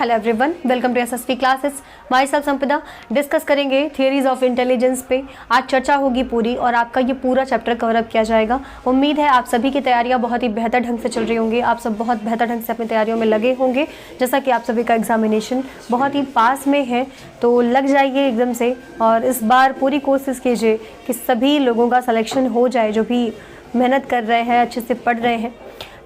Hello everyone, welcome to SSV classes. Myself Sampada discuss करेंगे theories of intelligence पे। आज चर्चा होगी पूरी और आपका ये पूरा चैप्टर कवर अप किया जाएगा। उम्मीद है आप सभी की तैयारियां बहुत ही बेहतर ढंग से चल रही होंगी, आप सब बहुत बेहतर ढंग से अपनी तैयारियों में लगे होंगे। जैसा कि आप सभी का एग्जामिनेशन बहुत ही पास में है तो लग जाइए एकदम से और इस बार पूरी कोशिश कीजिए कि सभी लोगों का सिलेक्शन हो जाए जो भी मेहनत कर रहे हैं, अच्छे से पढ़ रहे हैं।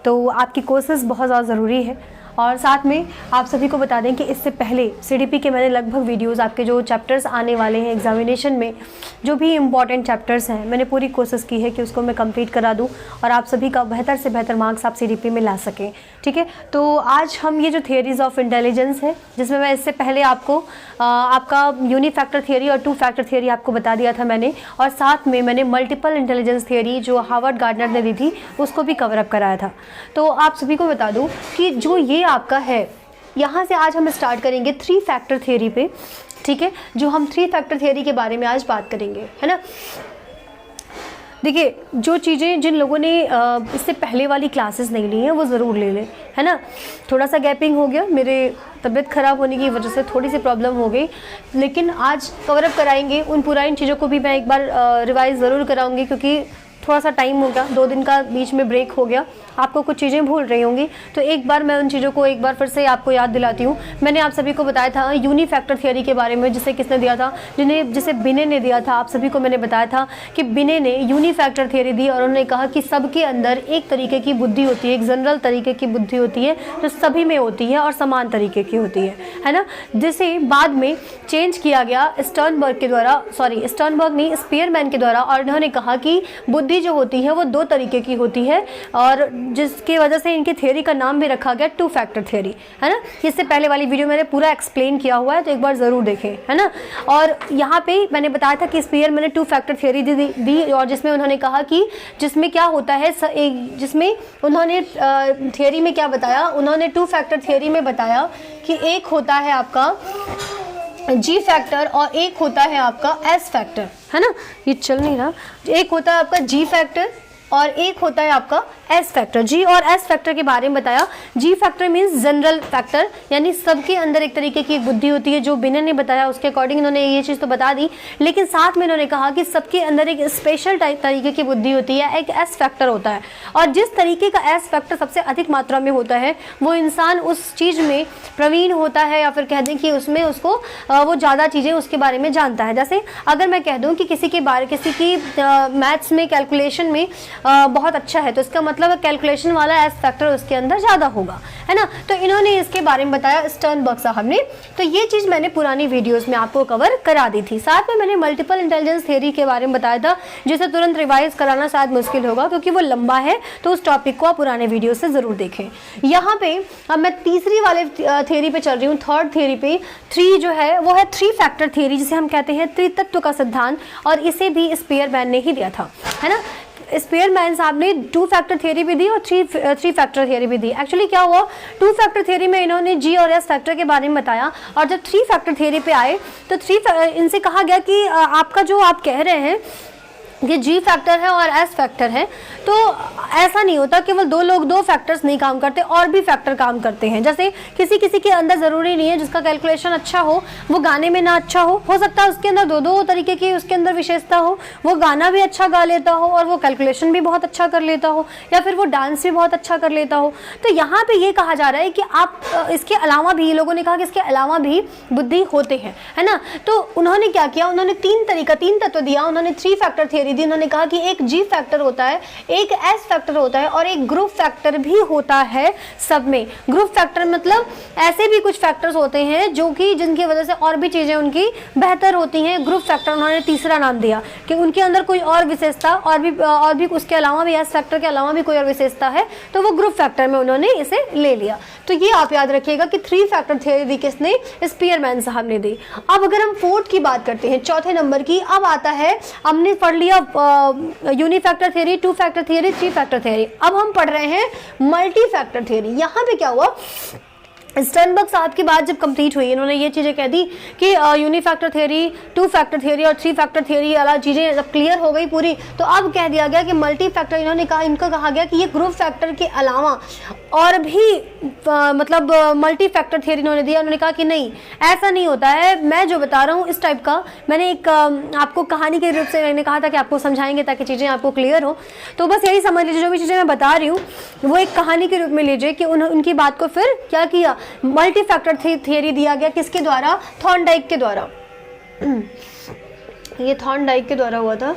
तो आपकी कोशिश बहुत ज़्यादा ज़रूरी है। और साथ में आप सभी को बता दें कि इससे पहले सीडीपी के मैंने लगभग वीडियोस आपके जो चैप्टर्स आने वाले हैं एग्जामिनेशन में, जो भी इम्पॉर्टेंट चैप्टर्स हैं, मैंने पूरी कोशिश की है कि उसको मैं कंप्लीट करा दूं और आप सभी का बेहतर से बेहतर मार्क्स आप सीडीपी में ला सकें। ठीक है, तो आज हम ये जो थियरीज ऑफ इंटेलिजेंस है, जिसमें मैं इससे पहले आपको आपका यूनिफैक्टर थियरी और टू फैक्टर थियरी आपको बता दिया था मैंने, और साथ में मैंने मल्टीपल इंटेलिजेंस थियरी जो हार्वर्ड गार्डनर ने दी थी उसको भी कवर अप कराया था। तो आप सभी को बता दूं कि जो ये आपका है, यहाँ से आज हम स्टार्ट करेंगे थ्री फैक्टर थियरी पे। ठीक है, जो हम थ्री फैक्टर थियरी के बारे में आज बात करेंगे, है ना। देखिए, जो चीज़ें जिन लोगों ने इससे पहले वाली क्लासेस नहीं ली हैं वो ज़रूर ले लें, है ना। थोड़ा सा गैपिंग हो गया, मेरे तबीयत ख़राब होने की वजह से थोड़ी सी प्रॉब्लम हो गई, लेकिन आज कवर अप कराएंगे। उन पुरानी चीज़ों को भी मैं एक बार रिवाइज़ ज़रूर कराऊंगी, क्योंकि थोड़ा सा टाइम हो गया, 2 दिन का बीच में ब्रेक हो गया, आपको कुछ चीज़ें भूल रही होंगी। तो एक बार मैं उन चीज़ों को एक बार फिर से आपको याद दिलाती हूँ। मैंने आप सभी को बताया था यूनिफैक्टर थियरी के बारे में, जिसे किसने दिया था, जिसे बिने ने दिया था। आप सभी को मैंने बताया था कि बिने ने यूनिफैक्टर थियरी दी और उन्होंने कहा कि सबके अंदर एक तरीके की बुद्धि होती है, एक जनरल तरीके की बुद्धि होती है जो सभी में होती है और समान तरीके की होती है ना। जिसे बाद में चेंज किया गया स्टर्नबर्ग के द्वारा, स्टर्नबर्ग नहीं, स्पीयरमैन के द्वारा, और उन्होंने कहा कि बुद्धि जो होती है वो 2 तरीके की होती है, और जिसकी वजह से इनकी थ्योरी का नाम भी रखा गया टू फैक्टर थ्योरी, है ना। इससे पहले वाली वीडियो मैंने पूरा एक्सप्लेन किया हुआ है, तो एक बार ज़रूर देखें, है ना। और यहाँ पे मैंने बताया था कि स्पीयरमैन ने टू फैक्टर थ्योरी दी और जिसमें उन्होंने कहा कि जिसमें क्या होता है, जिसमें उन्होंने थ्योरी में क्या बताया, उन्होंने टू फैक्टर थ्योरी में बताया कि एक होता है आपका जी फैक्टर और एक होता है आपका एस फैक्टर, है ना। ये चल नहीं रहा, एक होता है आपका जी फैक्टर और एक होता है आपका एस फैक्टर। जी और एस फैक्टर के बारे में बताया। जी फैक्टर मीन्स जनरल फैक्टर, यानी सबके अंदर एक तरीके की बुद्धि होती है। जो बिने ने बताया उसके अकॉर्डिंग इन्होंने ये चीज़ तो बता दी, लेकिन साथ में इन्होंने कहा कि सबके अंदर एक स्पेशल तरीके की बुद्धि होती है, एक एस फैक्टर होता है। और जिस तरीके का एस फैक्टर सबसे अधिक मात्रा में होता है वो इंसान उस चीज़ में प्रवीण होता है, या फिर कह दें कि उसमें उसको वो ज़्यादा चीज़ें उसके बारे में जानता है। जैसे अगर मैं कह दूँ कि किसी की मैथ्स में कैलकुलेशन में बहुत अच्छा है, तो इसका मतलब कैलकुलेशन वाला एस फैक्टर उसके अंदर ज़्यादा होगा, है ना। तो इन्होंने इसके बारे में बताया स्टर्नबर्ग साहब ने। तो ये चीज़ मैंने पुरानी वीडियोस में आपको कवर करा दी थी। साथ में मैंने मल्टीपल इंटेलिजेंस थ्योरी के बारे में बताया था, जिसे तुरंत रिवाइज कराना शायद मुश्किल होगा क्योंकि वो लंबा है, तो उस टॉपिक को आप पुराने वीडियो से ज़रूर देखें। यहाँ पे अब मैं तीसरी वाले थ्योरी पे चल रही हूँ, थर्ड थ्योरी पे। थ्री जो है वो है थ्री फैक्टर थ्योरी, जिसे हम कहते हैं त्रितत्व का सिद्धांत, और इसे भी स्पीयरमैन ने ही दिया था, है ना। स्पीयरमैन साहब ने टू फैक्टर थ्योरी भी दी और थ्री फैक्टर थ्योरी भी दी। एक्चुअली क्या हुआ, टू फैक्टर थ्योरी में इन्होंने जी और एस फैक्टर के बारे में बताया, और जब थ्री फैक्टर थ्योरी पे आए तो इनसे कहा गया कि आपका जो आप कह रहे हैं कि जी फैक्टर है और एस फैक्टर है, तो ऐसा नहीं होता, केवल 2 लोग 2 फैक्टर्स नहीं काम करते, और भी फैक्टर काम करते हैं। जैसे किसी के अंदर ज़रूरी नहीं है जिसका कैलकुलेशन अच्छा हो वो गाने में ना अच्छा हो सकता है उसके अंदर 2 तरीके की उसके अंदर विशेषता हो, वो गाना भी अच्छा गा लेता हो और वो कैलकुलेशन भी बहुत अच्छा कर लेता हो, या फिर वो डांस भी बहुत अच्छा कर लेता हो। तो यहाँ पे ये कहा जा रहा है कि आप इसके अलावा भी, लोगों ने कहा कि इसके अलावा भी बुद्धि होते हैं, है ना। तो उन्होंने क्या किया, उन्होंने 3 तत्व दिया। उन्होंने थ्री फैक्टर थ्योरी दी। उन्होंने कहा कि एक जी फैक्टर होता है, एक एस फैक्टर होता है और एक ग्रुप फैक्टर भी होता है सब में। ग्रुप फैक्टर मतलब ऐसे भी कुछ फैक्टर्स होते हैं जो कि जिनकी वजह से और भी चीज़ें उनकी बेहतर होती हैं। ग्रुप फैक्टर उन्होंने तीसरा नाम दिया कि उनके अंदर कोई और विशेषता और भी उसके अलावा भी, एस फैक्टर के अलावा भी कोई और विशेषता है, तो वो ग्रुप फैक्टर में उन्होंने इसे ले लिया। तो ये आप याद रखिएगा कि थ्री फैक्टर थ्योरी दी किसने, स्पीयरमैन साहब ने दी। अब अगर हम फोर्थ की बात करते हैं, चौथे नंबर की, अब आता है, हमने पढ़ लिया unifactor theory, two factor theory, three factor theory. अब हम पढ़ रहे हैं मल्टी फैक्टर थ्योरी। यहाँ पे क्या हुआ, स्टर्नबर्ग साहब की बात जब कंप्लीट हुई, इन्होंने ये चीज़ें कह दी कि यूनिफैक्टर थ्योरी, टू फैक्टर थ्योरी और थ्री फैक्टर थ्योरी वाला चीज़ें जब क्लियर हो गई पूरी, तो अब कह दिया गया कि मल्टी फैक्टर, इन्होंने कहा, इनका कहा गया कि ये ग्रुप फैक्टर के अलावा और भी मतलब मल्टी फैक्टर थ्योरी इन्होंने दिया। उन्होंने कहा कि नहीं, ऐसा नहीं होता है, मैं जो बता रहा हूँ इस टाइप का, मैंने एक आपको कहानी के रूप से मैंने कहा था कि आपको समझाएंगे ताकि चीज़ें आपको क्लियर हो, तो बस यही समझ लीजिए, जो भी चीज़ें मैं बता रही हूँ वो एक कहानी के रूप में लीजिए कि उनकी बात को फिर क्या किया, मल्टी फैक्टर थ्योरी दिया गया, किसके द्वारा, थॉर्नडाइक के द्वारा। ये थॉर्नडाइक के द्वारा हुआ था,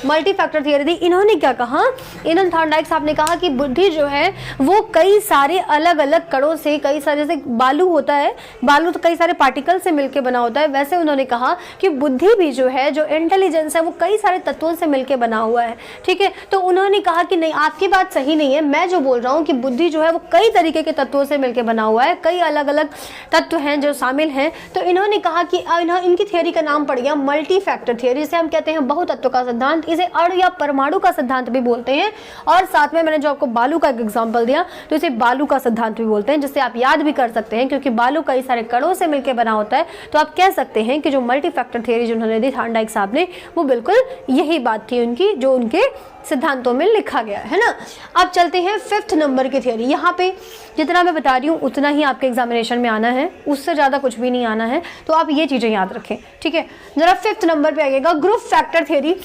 मल्टी फैक्टर थ्योरी दी। इन्होंने क्या कहा, इन्होंने थॉर्नडाइक साहब ने कहा कि बुद्धि जो है वो कई सारे अलग अलग कणों से, कई सारे, जैसे बालू होता है, बालू तो कई सारे पार्टिकल से मिलकर बना होता है, वैसे उन्होंने कहा कि बुद्धि भी जो है, जो इंटेलिजेंस है, वो कई सारे तत्वों से मिलकर बना हुआ है। ठीक है, तो उन्होंने कहा कि नहीं, आपकी बात सही नहीं है, मैं जो बोल रहा हूँ कि बुद्धि जो है वो कई तरीके के तत्वों से मिलकर बना हुआ है, कई अलग अलग तत्व हैं जो शामिल हैं। तो इन्होंने कहा कि इनकी थ्योरी का नाम पड़ गया मल्टी फैक्टर थ्योरी, जिसे हम कहते हैं बहुतत्व का सिद्धांत, इसे अणु या परमाणु का सिद्धांत भी बोलते हैं। और साथ में मैंने जो आपको बालू का एक एग्जांपल दिया, तो इसे बालू का सिद्धांत भी बोलते हैं, जिससे आप याद भी कर सकते हैं, क्योंकि बालू कई सारे कणों से मिलकर बना होता है। तो आप कह सकते हैं कि जो मल्टी फैक्टर थ्योरी जो उन्होंने दी थॉर्नडाइक साहब ने, वो बिल्कुल यही बात थी उनकी, जो उनके सिद्धांतों में लिखा गया है ना। अब चलते हैं 5th नंबर की थ्योरी। यहाँ पे जितना मैं बता रही हूँ उतना ही आपके एग्जामिनेशन में आना है, उससे ज़्यादा कुछ भी नहीं आना है, तो आप ये चीज़ें याद रखें। ठीक है, जरा 5th नंबर पे आइएगा, ग्रुप फैक्टर थ्योरी।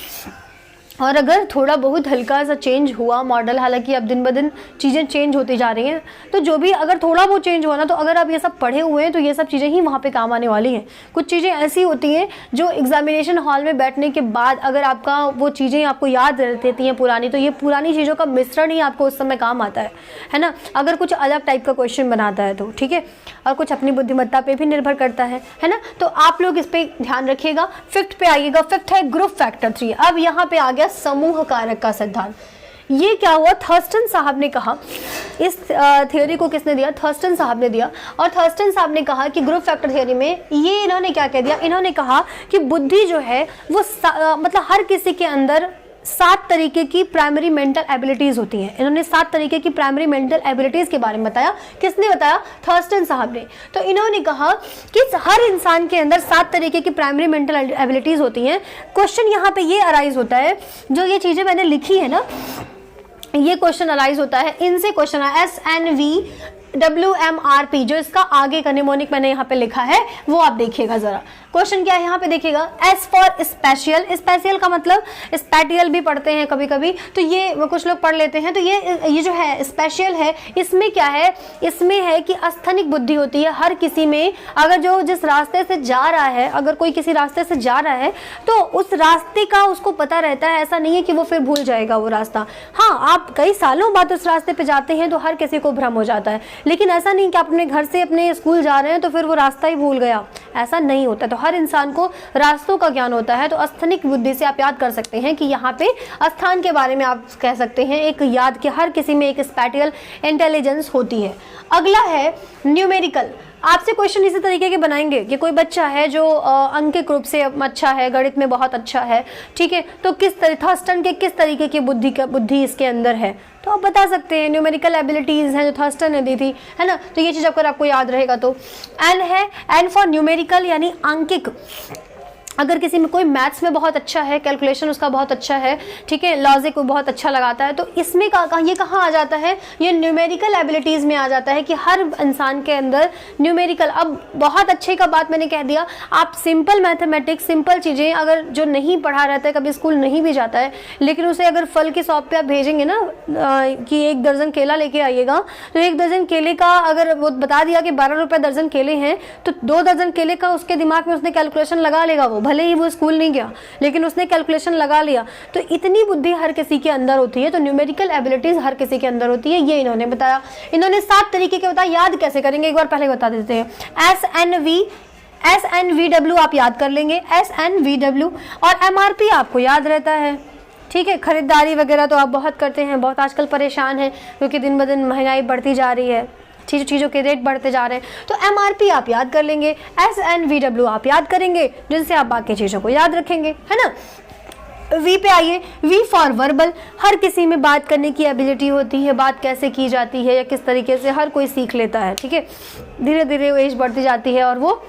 और अगर थोड़ा बहुत हल्का सा चेंज हुआ मॉडल, हालांकि अब दिन ब दिन चीज़ें चेंज होती जा रही हैं, तो जो भी अगर थोड़ा बहुत चेंज हुआ ना, तो अगर आप ये सब पढ़े हुए हैं तो ये सब चीज़ें ही वहाँ पे काम आने वाली हैं। कुछ चीज़ें ऐसी होती हैं जो एग्जामिनेशन हॉल में बैठने के बाद अगर आपका वो चीज़ें आपको याद रहती हैं पुरानी, तो ये पुरानी चीज़ों का मिश्रण ही आपको उस समय काम आता है ना। अगर कुछ अलग टाइप का क्वेश्चन बनाता है तो ठीक है, और कुछ अपनी बुद्धिमत्ता पे भी निर्भर करता है ना। तो आप लोग इस पर ध्यान रखिएगा। 5th पे आइएगा, 5th है ग्रुप फैक्टर 3। अब यहाँ पे आ गया समूह कारक का सिद्धांत। ये क्या हुआ, थर्स्टन साहब ने कहा, इस थ्योरी को किसने दिया, थर्स्टन साहब ने दिया। और थर्स्टन साहब ने कहा कि ग्रुप फैक्टर थ्योरी में ये इन्होंने क्या कह दिया, इन्होंने कहा कि बुद्धि जो है वो मतलब हर किसी के अंदर 7 तरीके की प्राइमरी मेंटल एबिलिटीज होती हैं। इन्होंने 7 तरीके की प्राइमरी मेंटल एबिलिटीज के बारे में बताया। किसने बताया, थर्स्टन साहब ने। तो इन्होंने कहा कि हर इंसान के अंदर 7 तरीके की प्राइमरी मेंटल एबिलिटीज होती हैं। क्वेश्चन यहाँ पे ये अराइज होता है, जो ये चीजें मैंने लिखी है ना, ये क्वेश्चन अराइज होता है, इनसे क्वेश्चन है SNVWMRP, जो इसका आगे का निमोनिक मैंने यहाँ पे लिखा है वो आप देखिएगा जरा। क्वेश्चन क्या है यहाँ पे देखिएगा, S फॉर स्पेशियल, स्पेशियल का मतलब स्पैटियल भी पढ़ते हैं कभी कभी, तो ये कुछ लोग पढ़ लेते हैं। तो ये जो है स्पेशियल है, इसमें क्या है, इसमें है कि अस्थानिक बुद्धि होती है हर किसी में। अगर जो जिस रास्ते से जा रहा है, अगर कोई किसी रास्ते से जा रहा है तो उस रास्ते का उसको पता रहता है, ऐसा नहीं है कि वो फिर भूल जाएगा वो रास्ता। हाँ, आप कई सालों बाद उस रास्ते पे जाते हैं तो हर किसी को भ्रम हो जाता है, लेकिन ऐसा नहीं कि आप अपने घर से अपने स्कूल जा रहे हैं तो फिर वो रास्ता ही भूल गया, ऐसा नहीं होता। तो हर इंसान को रास्तों का ज्ञान होता है। तो अस्थानिक बुद्धि से आप याद कर सकते हैं कि यहाँ पे स्थान के बारे में आप कह सकते हैं एक याद कि हर किसी में एक स्पैटियल इंटेलिजेंस होती है। अगला है न्यूमेरिकल। आपसे क्वेश्चन इसी तरीके के बनाएंगे कि कोई बच्चा है जो अंकिक रूप से अच्छा है, गणित में बहुत अच्छा है, ठीक है, तो किस तरह थर्स्टन के किस तरीके की बुद्धि इसके अंदर है, तो आप बता सकते हैं। न्यूमेरिकल एबिलिटीज हैं जो थर्स्टन ने दी थी, है ना। तो ये चीज़ अगर आपको याद रहेगा तो एन है, एन फॉर न्यूमेरिकल यानी अंकिक। अगर किसी में कोई मैथ्स में बहुत अच्छा है, कैलकुलेशन उसका बहुत अच्छा है, ठीक है, लॉजिक वो बहुत अच्छा लगाता है, तो इसमें ये कहाँ आ जाता है, ये न्यूमेरिकल एबिलिटीज़ में आ जाता है कि हर इंसान के अंदर न्यूमेरिकल। अब बहुत अच्छे का बात मैंने कह दिया, आप सिंपल मैथमेटिक्स, सिंपल चीज़ें, अगर जो नहीं पढ़ा रहता है, कभी स्कूल नहीं भी जाता है, लेकिन उसे अगर फल की शॉप पे आप भेजेंगे ना कि 1 दर्जन केला लेके आइएगा, तो 1 दर्जन केले का अगर वो बता दिया कि 12 रुपये दर्जन केले हैं, तो 2 दर्जन केले का उसके दिमाग में उसने कैलकुलेशन लगा लेगा। वो भले ही वो स्कूल नहीं गया, लेकिन उसने कैलकुलेशन लगा लिया। तो इतनी बुद्धि हर किसी के अंदर होती है। तो न्यूमेरिकल एबिलिटीज हर किसी के अंदर होती है, ये इन्होंने बताया। इन्होंने 7 तरीके के बताया। याद कैसे करेंगे, एक बार पहले बता देते हैं। SNVW आप याद कर लेंगे, SNVW। और MRP आपको याद रहता है, ठीक है। खरीदारी वगैरह तो आप बहुत करते हैं, बहुत आजकल परेशान हैं क्योंकि दिन ब दिन महंगाई बढ़ती जा रही है, चीज़ों के रेट बढ़ते जा रहे हैं। तो MRP आप याद कर लेंगे, SNVW आप याद करेंगे, जिनसे आप बाकी चीज़ों को याद रखेंगे, है ना। वी पे आइए, वी फॉर वर्बल, हर किसी में बात करने की एबिलिटी होती है, बात कैसे की जाती है या किस तरीके से हर कोई सीख लेता है, ठीक है। धीरे धीरे एज बढ़ती जाती है और वो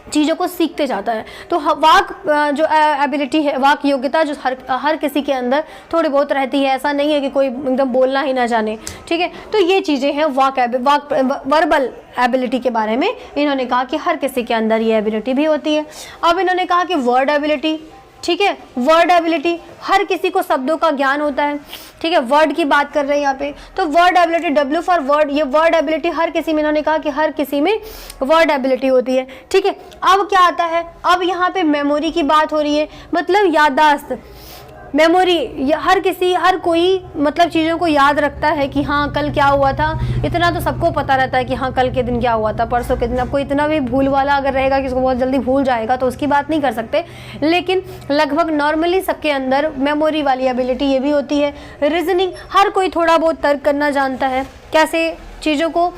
चीज़ों को सीखते जाता है। तो वाक जो एबिलिटी है, वाक योग्यता जो हर किसी के अंदर थोड़ी बहुत रहती है, ऐसा नहीं है कि कोई एकदम बोलना ही ना जाने, ठीक है। तो ये चीज़ें हैं वर्बल एबिलिटी के बारे में इन्होंने कहा कि हर किसी के अंदर ये एबिलिटी भी होती है। अब इन्होंने कहा कि वर्ड एबिलिटी, ठीक है, वर्ड एबिलिटी, हर किसी को शब्दों का ज्ञान होता है, ठीक है, वर्ड की बात कर रहे हैं यहाँ पे। तो word ability, W for word, ये वर्ड एबिलिटी हर किसी में, इन्होंने कहा कि हर किसी में वर्ड एबिलिटी होती है, ठीक है। अब क्या आता है, अब यहाँ पे मेमोरी की बात हो रही है, मतलब याददाश्त, मेमोरी, हर कोई मतलब चीज़ों को याद रखता है कि हाँ कल क्या हुआ था, इतना तो सबको पता रहता है कि हाँ कल के दिन क्या हुआ था, परसों के दिन। अब कोई इतना भी भूल वाला अगर रहेगा कि उसको बहुत जल्दी भूल जाएगा तो उसकी बात नहीं कर सकते, लेकिन लगभग नॉर्मली सबके अंदर मेमोरी वाली एबिलिटी ये भी होती है। रीजनिंग, हर कोई थोड़ा बहुत तर्क करना जानता है, कैसे चीज़ों को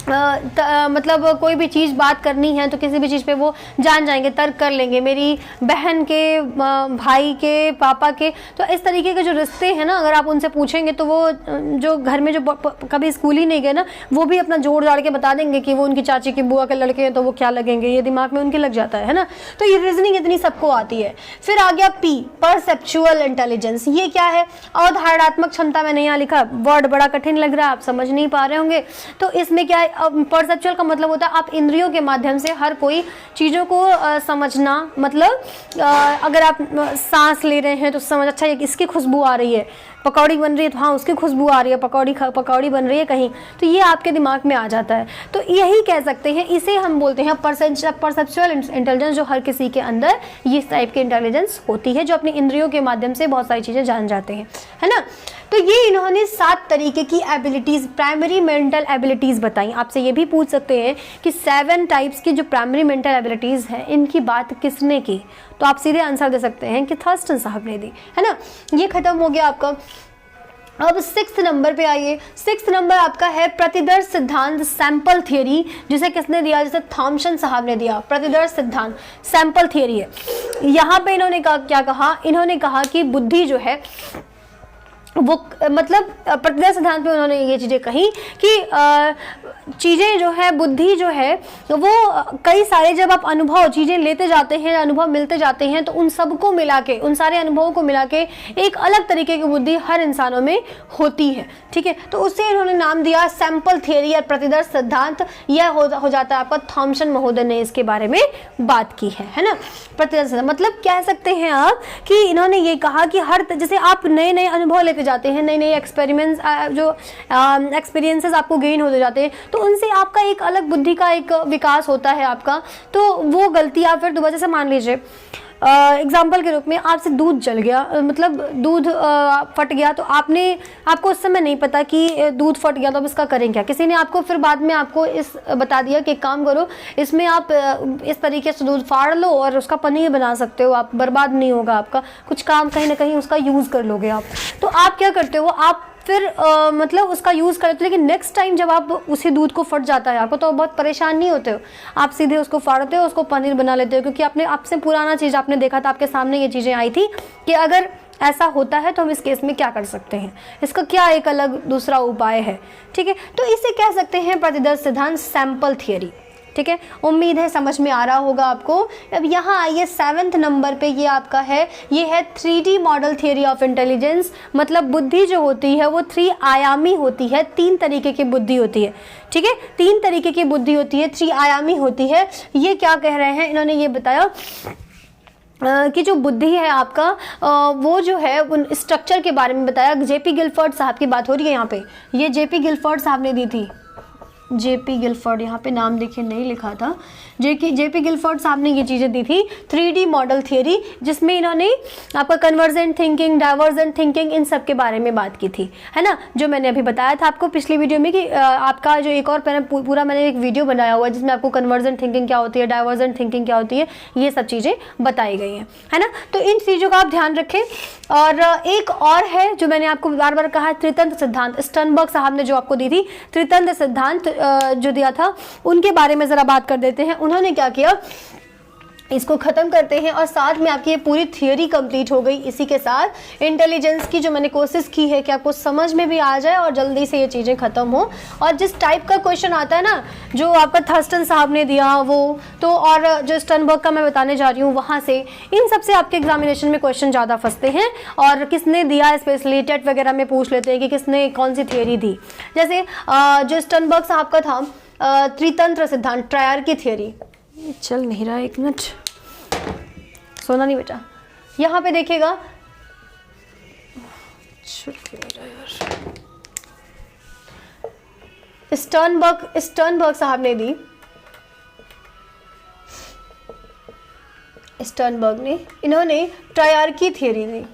मतलब कोई भी चीज़ बात करनी है तो किसी भी चीज़ पे वो जान जाएंगे, तर्क कर लेंगे। मेरी बहन के, भाई के, पापा के, तो इस तरीके के जो रिश्ते हैं ना, अगर आप उनसे पूछेंगे तो वो जो घर में जो कभी स्कूल ही नहीं गए ना, वो भी अपना जोड़ जाड़ के बता देंगे कि वो उनकी चाची की बुआ के लड़के हैं तो वो क्या लगेंगे, ये दिमाग में उनके लग जाता है ना। तो ये रीजनिंग इतनी सबको आती है। फिर आ गया P, परसेप्चुअल इंटेलिजेंस। ये क्या है, अवधारणात्मक क्षमता। मैंने यहाँ लिखा, वर्ड बड़ा कठिन लग रहा है, आप समझ नहीं पा रहे होंगे। तो इसमें क्या है, परसेप्चुअल का मतलब होता है आप इंद्रियों के माध्यम से हर कोई चीज़ों को समझना। मतलब अगर आप सांस ले रहे हैं तो समझ, अच्छा ये इसकी खुशबू आ रही है, पकौड़ी बन रही है तो हाँ उसकी खुशबू आ रही है, पकौड़ी बन रही है कहीं, तो ये आपके दिमाग में आ जाता है। तो यही कह सकते हैं, इसे हम बोलते हैं परसेप्चुअल इंटेलिजेंस, जो हर किसी के अंदर ये टाइप की इंटेलिजेंस होती है, जो अपनी इंद्रियों के माध्यम से बहुत सारी चीज़ें जान जाते हैं, है ना। तो ये इन्होंने 7 तरीके की एबिलिटीज़, प्राइमरी मेंटल एबिलिटीज़ बताई। आपसे ये भी पूछ सकते हैं कि 7 टाइप्स की जो प्राइमरी मेंटल एबिलिटीज़ हैं, इनकी बात किसने की, तो आप सीधे आंसर दे सकते हैं कि थर्स्टन साहब ने दी, है ना। ये खत्म हो गया आपका। अब 6th नंबर पे आइए। 6th नंबर आपका है प्रतिदर्श सिद्धांत, सैंपल थियरी, जिसे किसने दिया, जैसे थॉमसन साहब ने दिया। प्रतिदर्श सिद्धांत सैंपल थियरी है। यहाँ पे इन्होंने क्या कहा, इन्होंने कहा कि बुद्धि जो है वो, मतलब प्रतिदर्श सिद्धांत में उन्होंने ये चीज़ें कही कि चीज़ें जो है, बुद्धि जो है वो कई सारे, जब आप अनुभव चीज़ें लेते जाते हैं, अनुभव मिलते जाते हैं, तो उन सबको मिला के, उन सारे अनुभवों को मिला के एक अलग तरीके की बुद्धि हर इंसानों में होती है, ठीक है। तो उससे इन्होंने नाम दिया सैंपल थियरी या प्रतिदर्श सिद्धांत। यह हो जाता है आपका, थॉमसन महोदय ने इसके बारे में बात की है ना। प्रतिदर्श मतलब कह सकते हैं आप कि इन्होंने ये कहा कि हर, जैसे आप नए नए अनुभव लेते जाते हैं, नए नए एक्सपेरिमेंट्स, जो एक्सपीरियंसेस आपको गेन होते जाते हैं, तो उनसे आपका एक अलग बुद्धि का एक विकास होता है आपका। तो वो गलती आप फिर दोबारा से मान लीजिए, एग्जाम्पल के रूप में आपसे दूध जल गया, मतलब दूध फट गया, तो आपको उस समय नहीं पता कि दूध फट गया, तो अब इसका करें क्या। किसी ने आपको फिर बाद में आपको इस बता दिया कि एक काम करो, इसमें आप इस तरीके से दूध फाड़ लो और उसका पनीर बना सकते हो, आप बर्बाद नहीं होगा आपका कुछ काम, कहीं ना कहीं उसका यूज़ कर लोगे आप। तो आप क्या करते हो, आप फिर मतलब उसका यूज़ करते हो, लेकिन नेक्स्ट टाइम जब आप उसी दूध को फट जाता है आपको, तो बहुत परेशान नहीं होते हो, आप सीधे उसको फाड़ते हो, उसको पनीर बना लेते हो, क्योंकि आपसे पुराना चीज़ आपने देखा था, आपके सामने ये चीज़ें आई थी कि अगर ऐसा होता है तो हम इस केस में क्या कर सकते हैं, इसका क्या एक अलग दूसरा उपाय है, ठीक है। तो इसे कह सकते हैं प्रतिदर्श सिद्धांत, सैंपल थियरी, ठीक है। उम्मीद है समझ में आ रहा होगा आपको। अब यहाँ आइए 7th नंबर पे, ये आपका है, ये है 3D model theory of intelligence. मतलब बुद्धि जो होती है वो 3 आयामी होती है, 3 तरीके की बुद्धि होती है, ठीक है। 3 तरीके की बुद्धि होती है, 3 आयामी होती है। ये क्या कह रहे हैं, इन्होंने ये बताया कि जो बुद्धि है आपका, वो जो है उन स्ट्रक्चर के बारे में बताया। जेपी गिलफोर्ड साहब की बात हो रही है यहाँ पे, ये जेपी गिलफोर्ड साहब ने दी थी। जेपी गिलफोर्ड, यहाँ पे नाम देखिए नहीं लिखा था, जेपी गिलफोर्ड साहब ने ये चीज़ें दी थी 3D मॉडल थियरी, जिसमें इन्होंने आपका कन्वर्जेंट थिंकिंग, डाइवर्जेंट थिंकिंग, इन सब के बारे में बात की थी, है ना। जो मैंने अभी बताया था आपको पिछली वीडियो में कि आपका जो एक और पूरा मैंने एक वीडियो बनाया हुआ है जिसमें आपको कन्वर्जेंट थिंकिंग क्या होती है, डाइवर्जेंट थिंकिंग क्या होती है, ये सब चीज़ें बताई गई हैं, है ना। तो इन चीज़ों का आप ध्यान रखें। और एक और है जो मैंने आपको बार बार कहा, त्रितंत्र सिद्धांत, स्टर्नबर्ग साहब ने जो आपको दी थी त्रितंत्र सिद्धांत जो दिया था, उनके बारे में ज़रा बात कर देते हैं। उन्होंने क्या किया, इसको ख़त्म करते हैं और साथ में आपकी ये पूरी थियोरी कंप्लीट हो गई। इसी के साथ इंटेलिजेंस की जो मैंने कोशिश की है कि आपको समझ में भी आ जाए और जल्दी से ये चीज़ें ख़त्म हो। और जिस टाइप का क्वेश्चन आता है ना, जो आपका थर्स्टन साहब ने दिया वो तो, और जो स्टर्नबर्ग का मैं बताने जा रही हूँ वहाँ से, इन सब से आपके एग्जामिनेशन में क्वेश्चन ज़्यादा फंसते हैं। और किसने दिया, स्पेशली टेट वगैरह में पूछ लेते हैं कि किसने कौन सी थियोरी दी। जैसे जो स्टर्नबर्ग साहब का था त्रितंत्र सिद्धांत, ट्रायर की थियोरी, चल नहीं रहा, एक मिनट, सोना नहीं बेटा, यहाँ पे देखिएगा, स्टर्नबर्ग साहब ने दी, स्टर्नबर्ग ने, इन्होंने ट्रायर की थियोरी दी,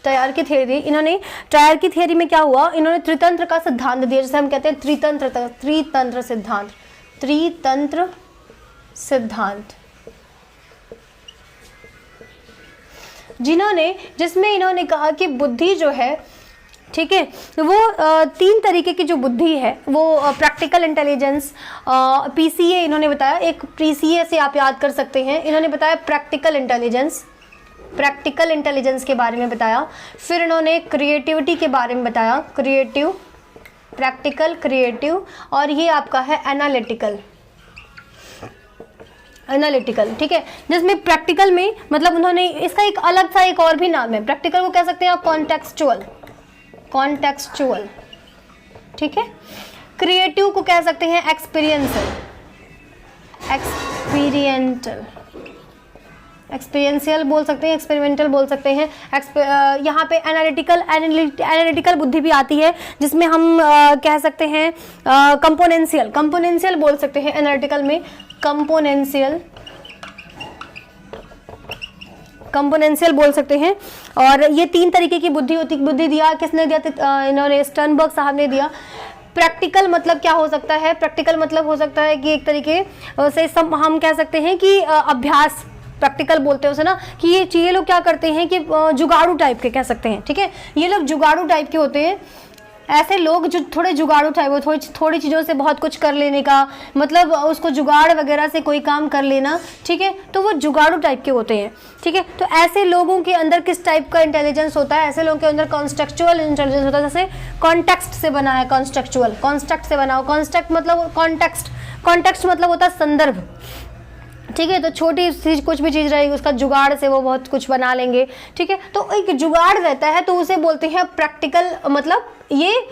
ट्रायर की थियोरी दी। इन्होंने ट्रायर की थियोरी में क्या हुआ, इन्होंने त्रितंत्र का सिद्धांत दिया, जैसे हम कहते हैं त्रितंत्र सिद्धांत, त्रितंत्र सिद्धांत, जिसमें इन्होंने कहा कि बुद्धि जो है, ठीक है, वो तीन तरीके की जो बुद्धि है वो प्रैक्टिकल इंटेलिजेंस, पीसीए इन्होंने बताया, एक पीसीए से आप याद कर सकते हैं, इन्होंने बताया प्रैक्टिकल इंटेलिजेंस के बारे में बताया। फिर इन्होंने क्रिएटिविटी के बारे में बताया, क्रिएटिव, प्रैक्टिकल, क्रिएटिव, और ये आपका है एनालिटिकल, ठीक है, जिसमें प्रैक्टिकल में मतलब उन्होंने इसका एक अलग सा एक और भी नाम है, प्रैक्टिकल को कह सकते हैं आप कॉन्टेक्सचुअल, ठीक है। क्रिएटिव को कह सकते हैं एक्सपीरियंशियल बोल सकते हैं, एक्सपेरिमेंटल बोल सकते हैं। यहाँ पे एनालिटिकल बुद्धि भी आती है, जिसमें हम कह सकते हैं कंपोनेंशियल बोल सकते हैं एनालिटिकल में, कंपोनेंशियल बोल सकते हैं। और ये तीन तरीके की बुद्धि दिया, किसने दिया, इन्होंने स्टर्नबर्ग साहब ने दिया। प्रैक्टिकल मतलब क्या हो सकता है, प्रैक्टिकल मतलब हो सकता है कि एक तरीके से हम कह सकते हैं कि अभ्यास, प्रैक्टिकल बोलते हैं उसे ना, कि ये लोग क्या करते हैं कि जुगाड़ू टाइप के कह सकते हैं, ठीक है, ये लोग जुगाड़ू टाइप के होते हैं। ऐसे लोग जो थोड़े जुगाड़ू टाइप हो, थोड़ी चीज़ों से बहुत कुछ कर लेने का, मतलब उसको जुगाड़ वगैरह से कोई काम कर लेना, ठीक है, तो वो जुगाड़ू टाइप के होते हैं, ठीक है। तो ऐसे लोगों के अंदर किस टाइप का इंटेलिजेंस होता है, ऐसे लोगों के अंदर कॉन्टेक्सचुअल इंटेलिजेंस होता है। जैसे कॉन्टेक्स्ट से बना है, कॉन्टेक्स्ट से बना हो, कॉन्टेक्स्ट मतलब कॉन्टेक्स्ट मतलब होता है संदर्भ, ठीक है। तो छोटी चीज, कुछ भी चीज़ रहेगी उसका जुगाड़ से वो बहुत कुछ बना लेंगे, ठीक है। तो एक जुगाड़ रहता है तो उसे बोलते हैं प्रैक्टिकल, मतलब ये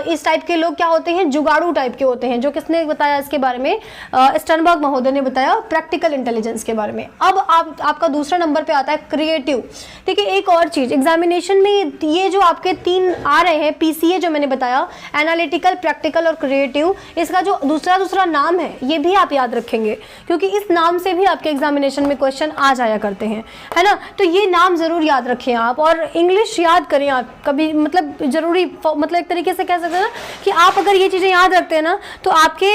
इस टाइप के लोग क्या होते हैं, जुगाड़ू टाइप के होते हैं। जो किसने बताया इसके बारे में, स्टर्नबर्ग महोदय ने बताया प्रैक्टिकल इंटेलिजेंस के बारे में। अब आपका दूसरा नंबर पे आता है क्रिएटिव। देखिए एक और चीज, एग्जामिनेशन में ये जो आपके तीन आ रहे हैं, पीसीए जो मैंने बताया, एनालिटिकल, प्रैक्टिकल और क्रिएटिव, इसका जो दूसरा नाम है ये भी आप याद रखेंगे, क्योंकि इस नाम से भी आपके एग्जामिनेशन में क्वेश्चन आ जाया करते हैं, है ना। तो ये नाम जरूर याद रखें आप, और इंग्लिश याद करें आप कभी, मतलब जरूरी, मतलब एक तरीके से कह सकते हैं ना कि आप अगर ये चीजें याद रखते हैं ना तो आपके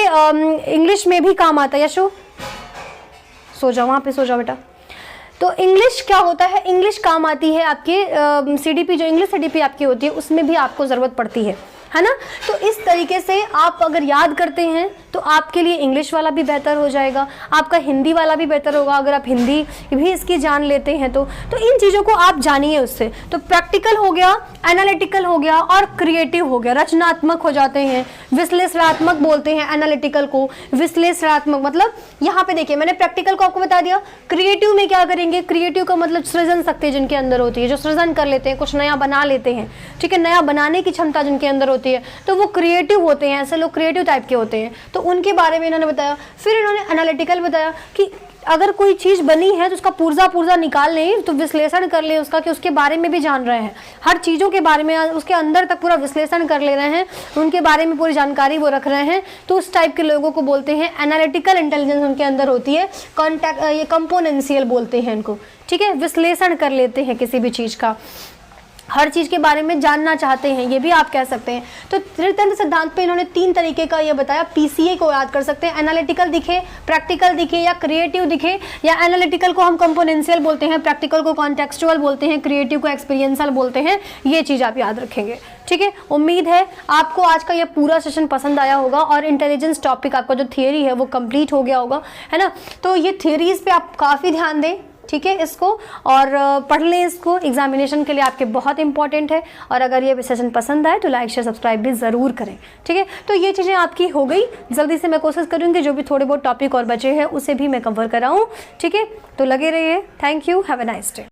इंग्लिश में भी काम आता है। यशो सो जाओ, वहां पे सो जाओ बेटा। तो इंग्लिश क्या होता है, इंग्लिश काम आती है आपके सीडीपी, जो इंग्लिश सीडीपी आपकी होती है उसमें भी आपको जरूरत पड़ती है ना। तो इस तरीके से आप अगर याद करते हैं तो आपके लिए इंग्लिश वाला भी बेहतर हो जाएगा, आपका हिंदी वाला भी बेहतर होगा अगर आप हिंदी भी इसकी जान लेते हैं तो इन चीज़ों को आप जानिए उससे। तो प्रैक्टिकल हो गया, एनालिटिकल हो गया और क्रिएटिव हो गया, रचनात्मक हो जाते हैं। विश्लेषणात्मक बोलते हैं एनालिटिकल को, विश्लेषणात्मक मतलब यहाँ पे देखिए मैंने प्रैक्टिकल को आपको बता दिया। क्रिएटिव में क्या करेंगे, क्रिएटिव का मतलब सृजन शक्ति जिनके अंदर होती है, जो सृजन कर लेते हैं, कुछ नया बना लेते हैं, ठीक है, नया बनाने की क्षमता जिनके अंदर होती है, तो वो क्रिएटिव होते हैं। ऐसे लोग क्रिएटिव टाइप के होते हैं, तो उनके बारे में इन्होंने बताया। फिर इन्होंने एनालिटिकल बताया कि अगर कोई चीज़ बनी है तो उसका पुर्जा निकाल लें, तो विश्लेषण कर लें उसका, कि उसके बारे में भी जान रहे हैं, हर चीज़ों के बारे में उसके अंदर तक पूरा विश्लेषण कर ले रहे हैं, उनके बारे में पूरी जानकारी वो रख रहे हैं। तो उस टाइप के लोगों को बोलते हैं एनालिटिकल इंटेलिजेंस उनके अंदर होती है। ये कंपोनेंशियल बोलते हैं इनको, ठीक है, विश्लेषण कर लेते हैं किसी भी चीज़ का। हर चीज़ के बारे में जानना चाहते हैं, ये भी आप कह सकते हैं। तो तृतीयतंत्र सिद्धांत पे इन्होंने 3 तरीके का ये बताया। पीसीए को याद कर सकते हैं, एनालिटिकल दिखे, प्रैक्टिकल दिखे या क्रिएटिव दिखे, या एनालिटिकल को हम कंपोनेंशियल बोलते हैं, प्रैक्टिकल को कॉन्टेक्सचुअल बोलते हैं, क्रिएटिव को एक्सपीरियंशियल बोलते हैं। ये चीज़ आप याद रखेंगे, ठीक है। उम्मीद है आपको आज का ये पूरा सेशन पसंद आया होगा और इंटेलिजेंस टॉपिक आपका जो थियरी है वो कंप्लीट हो गया होगा, है ना। तो ये थियरीज पे आप काफ़ी ध्यान दें, ठीक है, इसको और पढ़ लें इसको, एग्जामिनेशन के लिए आपके बहुत इंपॉर्टेंट है। और अगर ये सेशन पसंद आए तो लाइक शेयर सब्सक्राइब भी ज़रूर करें, ठीक है। तो ये चीज़ें आपकी हो गई। जल्दी से मैं कोशिश करूँगी जो भी थोड़े बहुत टॉपिक और बचे हैं उसे भी मैं कवर कराऊँ, ठीक है। तो लगे रहिए। Thank you, have a nice day.